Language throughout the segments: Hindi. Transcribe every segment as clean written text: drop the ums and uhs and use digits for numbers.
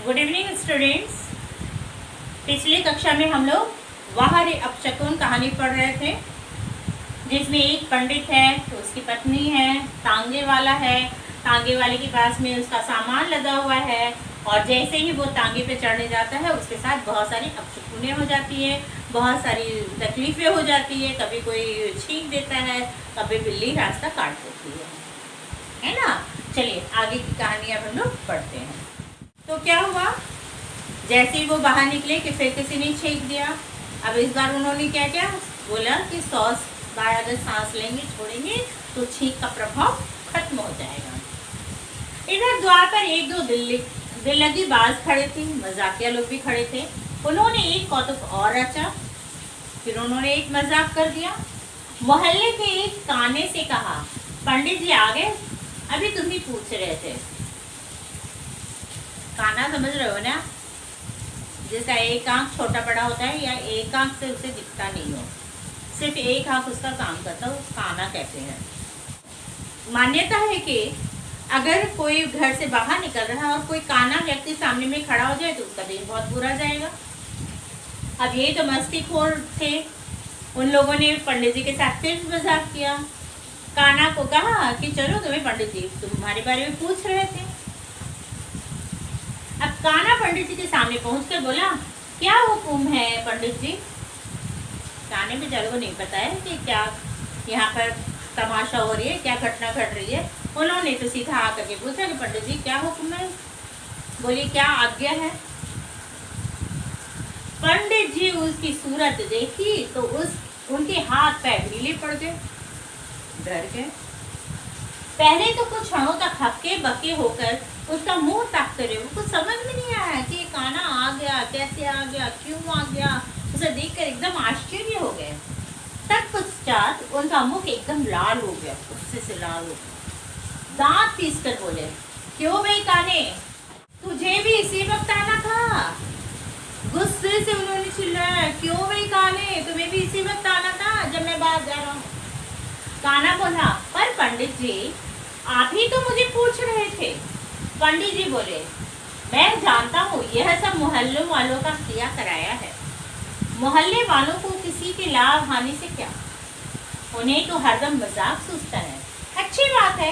Good evening students. पिछली कक्षा में हम लोग वाह रे अपशकुन कहानी पढ़ रहे थे, जिसमें एक पंडित है, तो उसकी पत्नी है, तांगे वाला है। तांगे वाले के पास में उसका सामान लदा हुआ है और जैसे ही वो तांगे पे चढ़ने जाता है उसके साथ बहुत सारी अपशकुनें हो जाती है, बहुत सारी तकलीफें हो जाती है। कभी कोई छींक देता है, कभी बिल्ली रास्ता काट देती है ना। चलिए आगे की कहानी अब हम लोग पढ़ते हैं। तो क्या हुआ, जैसे ही वो बाहर निकले कि फिर किसी ने छींक दिया। अब इस बार उन्होंने क्या क्या बोला कि 100 बार अगर सांस लेंगे छोड़ेंगे तो छींक का प्रभाव खत्म हो जाएगा। इधर द्वार पर एक दो दिल लगी बाज खड़े थे, मजाकिया लोग भी खड़े थे। उन्होंने एक कौतुक और रचा, फिर उन्होंने एक मजाक कर दिया। मोहल्ले के एक काने से कहा, पंडित जी आ गए, अभी तुम ही पूछ रहे थे। काना समझ रहे हो ना, जिसका एक आंख छोटा बड़ा होता है या एक आंख से उसे दिखता नहीं हो, सिर्फ एक आंख उसका काम करता हो, काना कहते हैं। मान्यता है कि अगर कोई घर से बाहर निकल रहा है और कोई काना व्यक्ति सामने में खड़ा हो जाए तो उसका दिन बहुत बुरा जाएगा। अब ये तो मस्तीखोर थे, उन लोगों ने पंडित जी के साथ फिर मजाक किया। काना को कहा कि चलो तुम्हें पंडित जी तुम्हारे बारे में पूछ रहे थे। अब काना पंडित जी के सामने पहुंचकर बोला, क्या हुक्म है पंडित जी। काने बेचारे को नहीं पता है कि क्या यहाँ पर तमाशा हो रही है, क्या घटना घट रही है। उन्होंने तो सीधा आकर के पूछा कि पंडित जी क्या हुक्म है, बोलिए क्या आज्ञा है। पंडित जी उसकी सूरत देखी तो उनके हाथ पैर ढीले पड़ गए, डर गए। पहले तो कुछ क्षणों तक हक्के बक्के होकर उसका मुंह ताकते रहे। वो कुछ समझ में नहीं आया कि ये काना आ गया, कैसे आ गया, क्यों आ गया। उसे देखकर एकदम आश्चर्य हो गए। तत्पश्चात उनका मुख एकदम लाल हो गया, गुस्से से लाल हो गया। दांत पीस कर बोले, क्यों भाई काने, तुझे भी इसी वक्त आना था। गुस्से से उन्होंने चिल्लाया, क्यों भाई काने, तुम्हें भी इसी वक्त आना था जब मैं बाहर जा रहा हूँ। काना बोला, पर पंडित जी आप ही तो मुझे पूछ रहे थे। पंडित जी बोले, मैं जानता हूँ यह सब मोहल्ले वालों का किया कराया है। मोहल्ले वालों को किसी के लाभ हानि से क्या, उन्हें तो हरदम मजाक सूझता है। अच्छी बात है,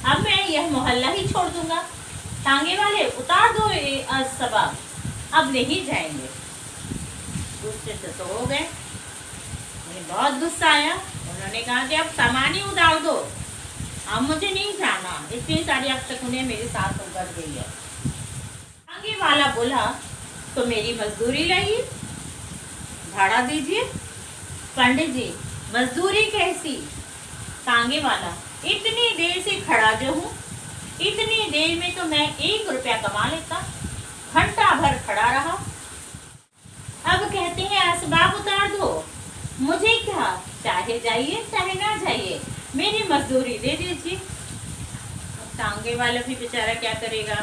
अब मैं यह मोहल्ला ही छोड़ दूंगा। तांगे वाले उतार दो सबब, अब नहीं जाएंगे। गुस्से से तो हो गए, उन्हें बहुत गुस्सा आया। उन्होंने कहा कि अब सामान ही उतार दो, अब मुझे नहीं जाना, इतनी सारी अपशकुनें मेरे साथ उतर गई है। तांगे वाला बोला, तो मेरी मजदूरी लाइए, भाड़ा दीजिए। पंडित जी मजदूरी कैसी। तांगे वाला, इतनी देर से खड़ा जो हूँ, इतनी देर में तो मैं 1 रुपया कमा लेता, घंटा भर खड़ा रहा। अब कहते हैं असबाब उतार दो, मुझे क्या, चाहे जाइए चाहे ना जाइए, मेरी मजदूरी दे दीजिए। तांगे वाला भी बेचारा क्या करेगा,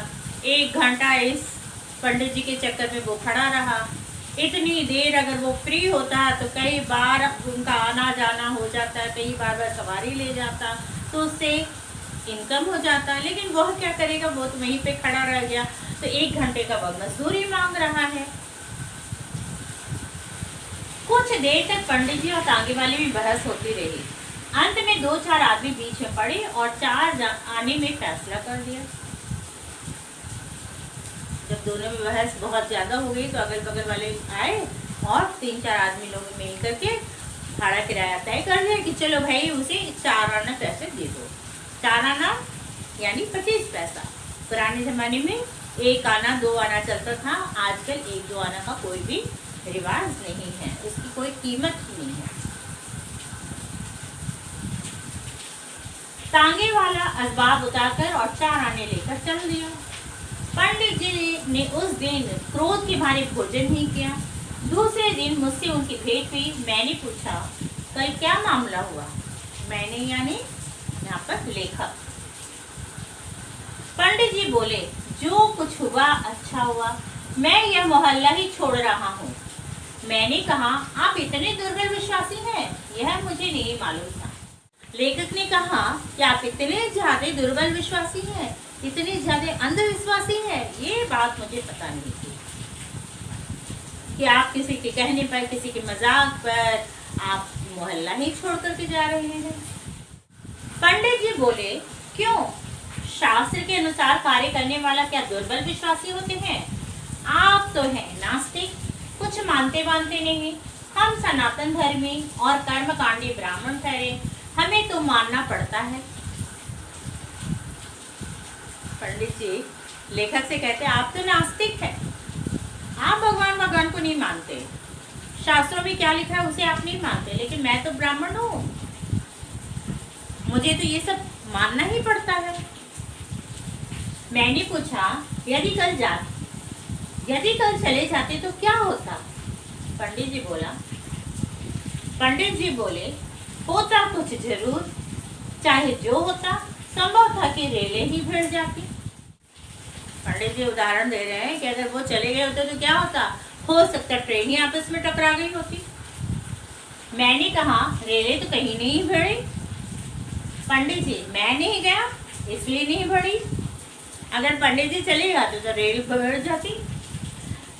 1 घंटा इस पंडित जी के चक्कर में वो खड़ा रहा। इतनी देर अगर वो फ्री होता तो कई बार उनका आना जाना हो जाता, कई बार सवारी ले जाता तो उससे इनकम हो जाता, लेकिन वह क्या करेगा, वो तो वहीं पे खड़ा रह गया। तो 1 घंटे का वह मजदूरी मांग रहा है। कुछ देर तक पंडित जी और तांगे वाले में बहस होती रही। अंत में 2-4 आदमी बीच में पड़े और 4 आने में फैसला कर दिया। जब दोनों में बहस बहुत ज्यादा हो गई तो अगल बगल वाले आए और 3-4 आदमी लोग मिल करके भाड़ा किराया तय कर लिया कि चलो भाई उसे 4 आना पैसे दे दो। 4 आना यानी 25 पैसा। पुराने जमाने में 1 आना 2 आना चलता था, आजकल 1-2 आना का कोई भी रिवाज नहीं है, उसकी कोई कीमत ही नहीं है। तांगे वाला असबाब उतारकर और 4 आने लेकर चल दिया। पंडित जी ने उस दिन क्रोध के भारे भोजन नहीं किया। दूसरे दिन मुझसे उनकी भेंट हुई। मैंने पूछा, कल क्या मामला हुआ। मैंने यानी यहाँ पर लेखक। पंडित जी बोले, जो कुछ हुआ अच्छा हुआ, मैं यह मोहल्ला ही छोड़ रहा हूँ। मैंने कहा, आप इतने दुर्बल विश्वासी हैं, यह मुझे नहीं मालूम था। लेखक ने कहा कि आप इतने ज्यादा दुर्बल विश्वासी हैं, इतने ज्यादा अंधविश्वासी हैं, ये बात मुझे पता नहीं थी कि आप किसी के कहने पर, किसी के मजाक पर आप मोहल्ला ही छोड़ करके जा रहे हैं। पंडित जी बोले, क्यों? शास्त्र के अनुसार कार्य करने वाला क्या दुर्बल विश्वासी होते हैं? आप तो हैं नास्तिक, कुछ मानते मानते नहीं। हम सनातन धर्मी और कर्मकांडी ब्राह्मण ठहरे, हमें तो मानना पड़ता है। पंडित जी लेखक से कहते, आप तो नास्तिक है, आप भगवान को नहीं मानते, शास्त्रों में क्या लिखा है उसे आप नहीं मानते, लेकिन मैं तो ब्राह्मण हूँ, मुझे तो ये सब मानना ही पड़ता है। मैंने पूछा, यदि कल चले जाते तो क्या होता? पंडित जी बोले, होता कुछ जरूर, चाहे जो होता, संभव था कि रेलें ही भिड़ जाती। पंडित जी उदाहरण दे रहे हैं कि अगर वो चले गए होते तो क्या होता? हो सकता ट्रेन ही आपस में टकरा गई होती। मैंने कहा, रेलें तो कहीं नहीं भिड़ी। पंडित जी, मैं नहीं गया इसलिए नहीं भिड़ी, अगर पंडित जी चले जाते तो रेल भिड़ जाती।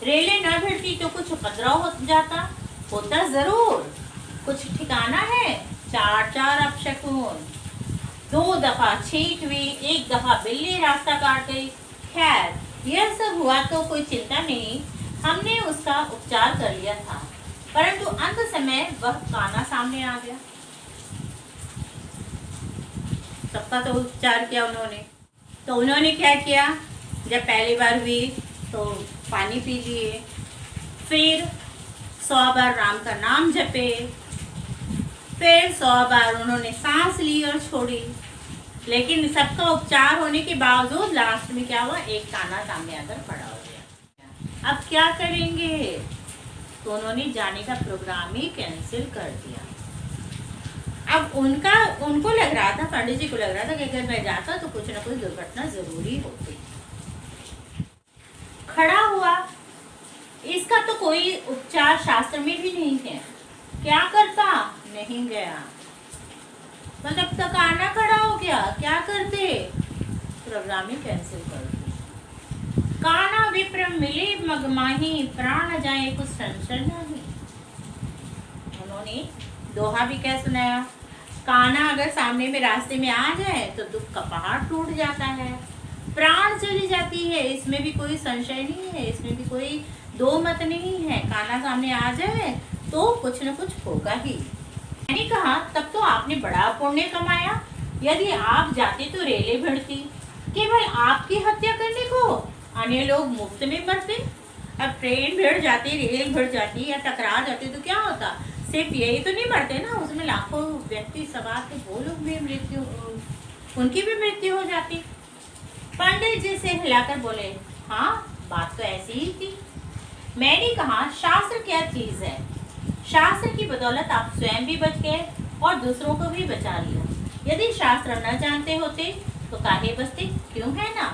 रेलें न भिड़ती तो कुछ उपद्रव हो जाता, होता जरूर, कुछ ठिकाना है। 4 अपशकुन, 2 दफा छींक हुई, 1 दफा बिल्ली रास्ता काट गई। खैर यह सब हुआ तो कोई चिंता नहीं, हमने उसका उपचार कर लिया था, परंतु अंत समय वह काना सामने आ गया। सबका तो उपचार किया उन्होंने, तो उन्होंने क्या किया? जब पहली बार हुई तो पानी पी लिए, फिर 100 बार राम का नाम जपे, फिर 100 बार उन्होंने सांस ली और छोड़ी। लेकिन सबका उपचार होने के बावजूद लास्ट में क्या हुआ? एक काना सामने आकर खड़ा हो गया। अब क्या करेंगे? तो उन्होंने जाने का प्रोग्राम ही कैंसिल कर दिया। अब उनको लग रहा था, पंडित जी को लग रहा था कि अगर मैं जाता तो कुछ ना कुछ दुर्घटना जरूरी होती। खड़ा हुआ, इसका तो कोई उपचार शास्त्र में भी नहीं है, क्या करता? नहीं गया, मतलब तक आना खड़ा हो गया, क्या करते? प्रोग्राम ही कैंसिल कर दिया। काना विप्र मिले मगमाही, प्राण जाए कुछ संशय नहीं। उन्होंने दोहा भी क्या सुनाया? काना अगर सामने में रास्ते में आ जाए तो दुख का पहाड़ टूट जाता है, प्राण चली जाती है, इसमें भी कोई संशय नहीं है, इसमें भी कोई दो मत नहीं है। काना सामने आ जाए तो कुछ न कुछ होगा ही। मैंने कहा, तब तो आपने बड़ा पुण्य कमाया, यदि आप जाते तो रेलें भिड़ती, केवल आपकी हत्या करने को अन्य लोग मुफ्त में मरते। अब ट्रेन भिड़ जाती, रेल भिड़ जाती या टकरा जाती तो क्या होता? सिर्फ यही तो नहीं मरते ना, उसमें लाखों व्यक्ति सवार थे, वो लोग भी उनकी भी मृत्यु हो जाती। पंडित जी से हिलाकर बोले, हाँ बात तो ऐसी ही थी। मैंने कहा, शास्त्र क्या चीज है? शास्त्र की बदौलत आप स्वयं भी बच गए और दूसरों को भी बचा लिया। यदि शास्त्र न जानते होते तो काहे बचते? क्यों है ना?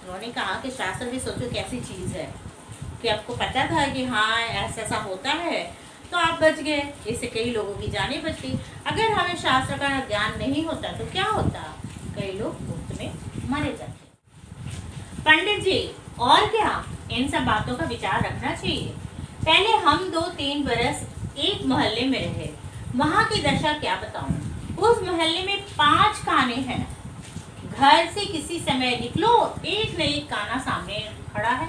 उन्होंने कहा कि शास्त्र भी सोचो कैसी चीज है कि आपको पता था कि हाँ ऐसा ऐसा होता है तो आप बच गए, इससे कई लोगों की जानें बच गई। अगर हमें शास्त्र का ज्ञान नहीं होता तो क्या होता? कई लोग मुफ्त में मारे जाते। पंडित जी, और क्या, इन सब बातों का विचार रखना चाहिए। पहले हम 2-3 बरस एक मोहल्ले में रहे, वहां की दशा क्या बताऊं। उस मोहल्ले में 5 काने हैं। घर से किसी समय निकलो, एक न एक काना सामने खड़ा है,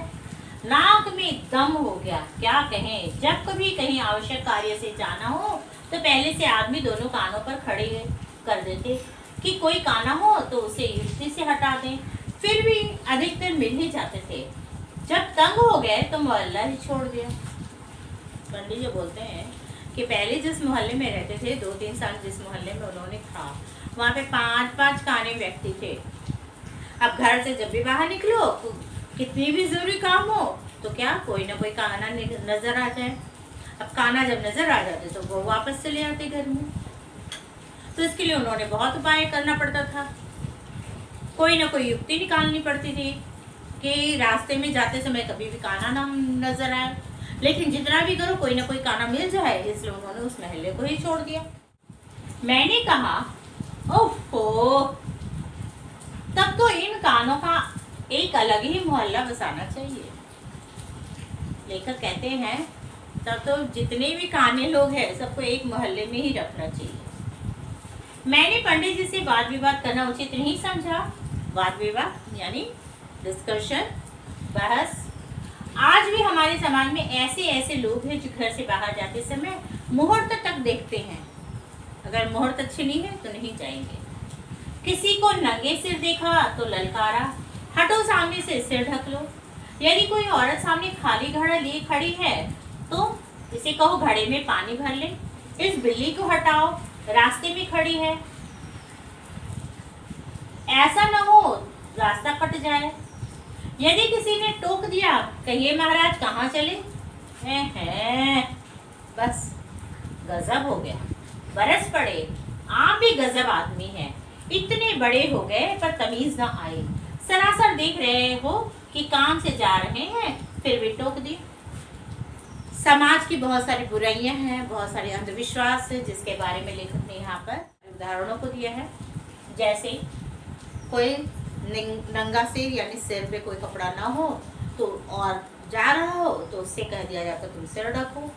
नाक में दम हो गया, क्या कहें। जब कभी कहीं आवश्यक कार्य से जाना हो तो पहले से आदमी दोनों कानों पर खड़े कर देते कि कोई काना हो तो उसे युक्ति से हटा दें, फिर भी अधिकतर मिल ही जाते थे। जब तंग हो गए तो मोहल्ला ही छोड़ दिया। पंडित जी बोलते हैं कि पहले जिस मोहल्ले में रहते थे, 2-3 साल जिस मोहल्ले में उन्होंने था, वहाँ पे 5-5 काने व्यक्ति थे। अब घर से जब भी बाहर निकलो, कितनी भी जरूरी काम हो तो क्या कोई ना कोई काना नजर आ जाए। अब काना जब नजर आ जाते तो वो वापस चले आते घर में। तो इसके लिए उन्होंने बहुत उपाय करना पड़ता था, कोई ना कोई युक्ति निकालनी पड़ती थी कि रास्ते में जाते समय कभी भी काना ना नजर आए, लेकिन जितना भी करो कोई ना कोई काना मिल जाए, इसलिए उन्होंने उस महल्ले को ही छोड़ दिया। मैंने कहा, ओहो, तब तो इन कानों का एक अलग ही मोहल्ला बसाना चाहिए। लेखक कहते हैं तब तो जितने भी काने लोग हैं सबको एक मोहल्ले में ही रखना चाहिए। मैंने पंडित जी से वाद विवाद करना उचित नहीं समझा। वाद विवाद यानी डिस्कशन, बहस। आज भी हमारे समाज में ऐसे ऐसे लोग हैं जो घर से बाहर जाते समय मुहूर्त तक देखते हैं। अगर मुहूर्त अच्छी नहीं है तो नहीं जाएंगे। किसी को नंगे सिर देखा तो ललकारा, हटो सामने से सिर ढक लो। यदि कोई औरत सामने खाली घड़ा लिए खड़ी है तो इसे कहो घड़े में पानी भर ले। इस बिल्ली को हटाओ, रास्ते में खड़ी है। ऐसा न हो रास्ता कट जाए। यदि किसी ने टोक दिया, कहिए महाराज कहाँ चले हैं। बस गजब हो गया। बरस पड़े, आप भी गजब आदमी हैं। इतने बड़े हो गए पर तमीज ना आई। सरासर देख रहे हो कि काम से जा रहे हैं फिर भी टोक दी। समाज की बहुत सारी बुराइयां हैं, बहुत सारे अंधविश्वास है जिसके बारे में लेखक ने यहाँ पर उदाहरणों को दिया है। जैसे कोई नंगा सिर यानी सिर पे कोई कपड़ा ना हो तो और जा रहा हो तो उससे कह दिया जाता तुम सिर ढको।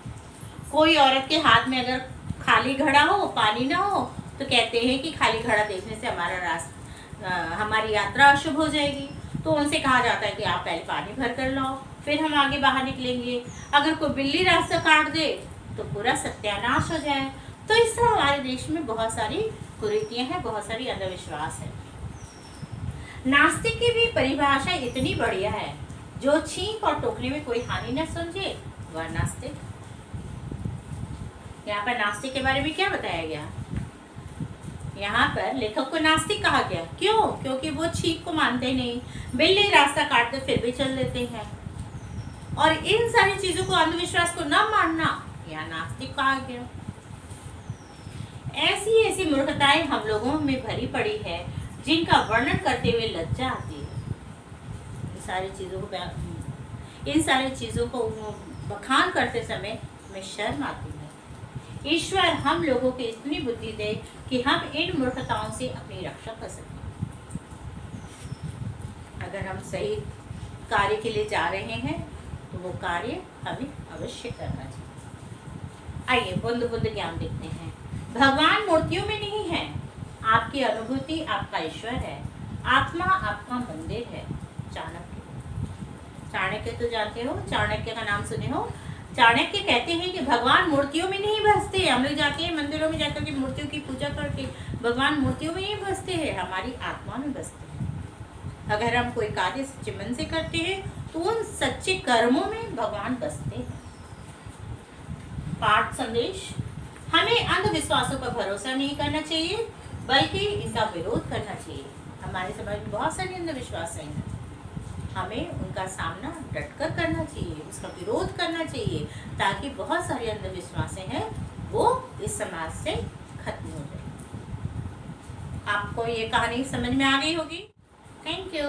कोई औरत के हाथ में अगर खाली घड़ा हो, पानी ना हो तो कहते हैं कि खाली घड़ा देखने से हमारी यात्रा अशुभ हो जाएगी। तो उनसे कहा जाता है कि आप पहले पानी भर कर लाओ फिर हम आगे बाहर निकलेंगे। अगर कोई बिल्ली रास्ता काट दे तो पूरा सत्यानाश हो जाए। तो इस तरह हमारे देश में बहुत सारी कुरीतियां हैं, बहुत सारी अंधविश्वास है। नास्तिक की भी परिभाषा इतनी बढ़िया है, जो छींक और टोकने में कोई हानि न समझे वह नास्तिक। यहाँ पर नास्तिक के बारे में क्या बताया गया? यहाँ पर लेखक को नास्तिक कहा गया। क्यों? क्योंकि वो छींक को मानते नहीं, बिल्ली रास्ता काटते फिर भी चल देते हैं, और इन सारी चीजों को, अंधविश्वास को न मानना यहाँ नास्तिक कहा गया। ऐसी ऐसी मूर्खताएं हम लोगों में भरी पड़ी है जिनका वर्णन करते हुए लज्जा आती है। इन सारी चीजों को बखान करते समय हमें शर्म आती है। ईश्वर हम लोगों को इतनी बुद्धि दे कि हम इन मूर्खताओं से अपनी रक्षा कर सकें। अगर हम सही कार्य के लिए जा रहे हैं तो वो कार्य हमें अवश्य करना चाहिए। आइए बुंद बुंद ज्ञान देखते हैं। भगवान मूर्तियों में नहीं है। आपकी अनुभूति आपका ईश्वर है। आत्मा आपका मंदिर है। चाणक्य तो जानते हो, चाणक्य का नाम सुने हो। चाणक्य कहते हैं कि भगवान मूर्तियों में नहीं बसते। हम लोग जाते हैं मंदिरों में जाकर के मूर्तियों की पूजा करके, भगवान मूर्तियों में नहीं बसते हैं, हमारी आत्मा में बसते हैं। अगर हम कोई कार्य सच्चे मन से करते हैं तो उन सच्चे कर्मों में भगवान बसते हैं। पाठ संदेश: हमें अंधविश्वासों पर भरोसा नहीं करना चाहिए बल्कि इनका विरोध करना चाहिए। हमारे समाज में बहुत सारे अंधविश्वास हैं, हमें उनका सामना डटकर करना चाहिए, उसका विरोध करना चाहिए, ताकि बहुत सारे अंधविश्वास हैं वो इस समाज से खत्म हो जाए। आपको ये कहानी समझ में आ गई होगी। Thank you.